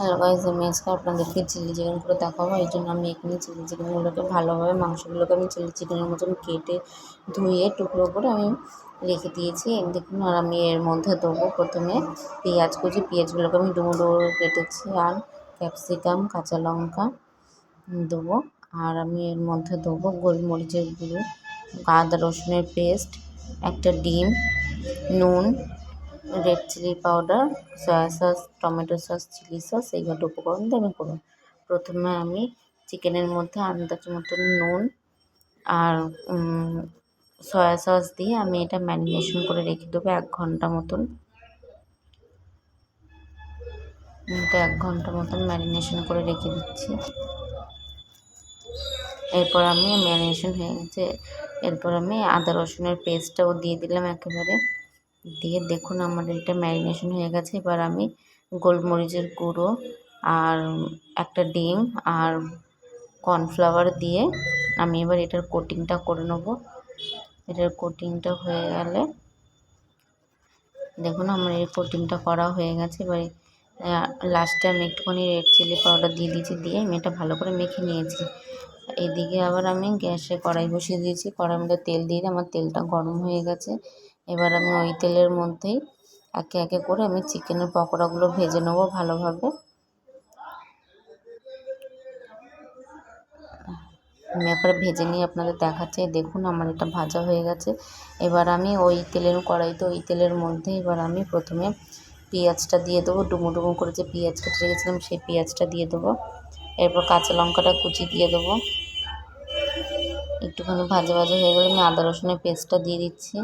Hello guys, আমি আজকে আপনাদেরকে চিলি চিকেন করে দেখাবো। এই জন্য আমি এখানে চিলি চিকেনগুলোকে ভালোভাবে মাংসগুলোকে আমি চিলি চিকেনের মতন কেটে ধুয়ে টুকরো করে আমি রেখে দিয়েছি। দেখুন, আর আমি এর মধ্যে দেবো প্রথমে পেঁয়াজ কুচি। পেঁয়াজগুলোকে আমি ডুমো ডুমো করে কেটেছি, আর ক্যাপসিকাম, কাঁচা লঙ্কা দেবো। আর আমি এর মধ্যে দেবো গোলমরিচের গুঁড়ো, আদা রসুনের পেস্ট, একটা ডিম, নুন, red chilli powder, soya sauce, tomato sauce, chilli sauce, এই কটা উপকরণ দিয়ে আমি করব। প্রথমে আমি চিকেনের মধ্যে আন্দাজ মতন নুন আর সয়া সস দিয়ে আমি এটা ম্যারিনেশন করে রেখে দেবো 1 ঘন্টা মতন। এটা 1 ঘন্টা মতন ম্যারিনেশন করে রেখে দিচ্ছি। এরপর আমি ম্যারিনেশন হয়ে গেছে, এরপর আমি আদা রসুনের পেস্টটাও দিয়ে দিলাম একেবারে। দিয়ে দেখুন আমার এটা ম্যারিনেশন হয়ে গেছে। এবার আমি গোলমরিচের গুঁড়ো আর একটা ডিম আর কর্নফ্লাওয়ার দিয়ে আমি এবার এটার কোটিংটা করে নেব। এটার কোটিংটা হয়ে গেলে দেখুন আমার এই কোটিংটা করা হয়ে গেছে। এবার লাস্টে আমি একটুখানি রেড চিলি পাউডার দিয়ে দিয়েছি, দিয়ে আমি এটা ভালো করে মেখে নিয়েছি। এদিকে আবার আমি গ্যাসে কড়াই বসিয়ে দিয়েছি। কড়াইয়ের মধ্যে তেল দিয়ে আমার তেলটা গরম হয়ে গেছে। এবার আমি ওই তেলের মধ্যেই একে একে করে আমি চিকেনের পকোড়াগুলো ভেজে নেবো ভালোভাবে। আমি একবার ভেজে নিয়ে আপনাদের দেখাচ্ছি। দেখুন আমার এটা ভাজা হয়ে গেছে। এবার আমি ওই তেলের মধ্যে এবার আমি প্রথমে পেঁয়াজটা দিয়ে দেবো। ডুমো ডুমো করে যে পেঁয়াজ কেটে রেখেছিলাম সেই পেঁয়াজটা দিয়ে দেবো। এরপর কাঁচা লঙ্কাটা কুচি দিয়ে দেবো। একটুখানি ভাজা ভাজা হয়ে গেলে আমি আদা রসুনের পেস্টটা দিয়ে দিচ্ছি।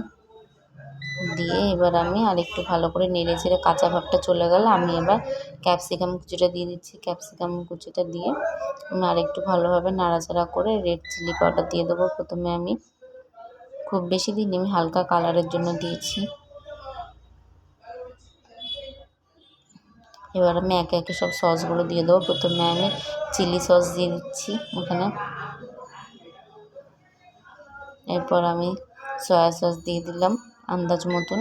দিয়ে এবার আমি আরেকটু ভালো করে নেড়ে চেড়ে কাঁচা ভাবটা চলে গেলে আমি এবার ক্যাপসিকাম কুচিটা দিয়ে দিচ্ছি। ক্যাপসিকাম কুচিটা দিয়ে আমি আরেকটু ভালোভাবে নাড়াচাড়া করে রেড চিলি পাউডার দিয়ে দেবো। প্রথমে আমি খুব বেশি দিইনি, আমি হালকা কালারের জন্য দিয়েছি। এবার আমি একে একে সব সসগুলো দিয়ে দেবো। প্রথমে আমি চিলি সস দিয়ে দিচ্ছি ওখানে। এরপর আমি সয়া সস দিয়ে দিলাম আন্দাজ মতন।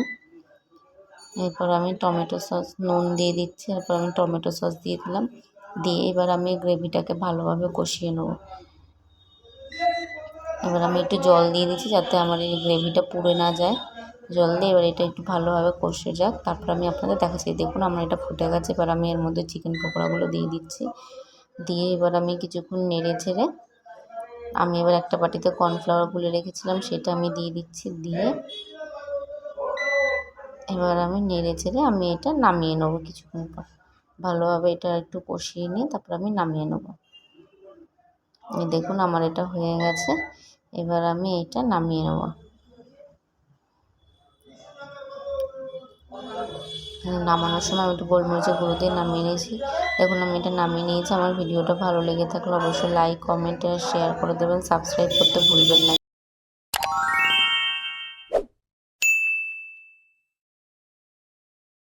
এরপর আমি টমেটো সস নুন দিয়ে দিচ্ছি। এরপর আমি টমেটো সস দিয়ে দিলাম। দিয়ে এবার আমি গ্রেভিটাকে ভালোভাবে কষিয়ে নেব। এবার আমি একটু জল দিয়ে দিচ্ছি যাতে আমার এই গ্রেভিটা পুড়ে না যায়। জল দিয়ে এবার এটা একটু ভালোভাবে কষে যাক, তারপর আমি আপনাদের দেখাচ্ছি। দেখুন আমার এটা ফুটে গেছে। এবার আমি এর মধ্যে চিকেন পকোড়াগুলো দিয়ে দিচ্ছি। দিয়ে এবার আমি কিছুক্ষণ নেড়ে ছেড়ে আমি এবার একটা বাটিতে কর্নফ্লাওয়ার গুলে রেখেছিলাম সেটা আমি দিয়ে দিচ্ছি। দিয়ে এবার আমি নেড়ে চেড়ে আমি এটা নামিয়ে নেবো কিছুক্ষণ পর। ভালোভাবে এটা একটু কষিয়ে নিয়ে তারপর আমি নামিয়ে নেবো। দেখুন আমার এটা হয়ে গেছে। এবার আমি এটা নামিয়ে নেব। নামানোর সময় আমি একটু গোলমরিচের গুঁড়ো দিয়ে নামিয়ে নিয়েছি। দেখুন আমি এটা নামিয়ে নিয়েছি। আমার ভিডিওটা ভালো লেগে থাকলে অবশ্যই লাইক, কমেন্ট আর শেয়ার করে দেবেন। সাবস্ক্রাইব করতে ভুলবেন না।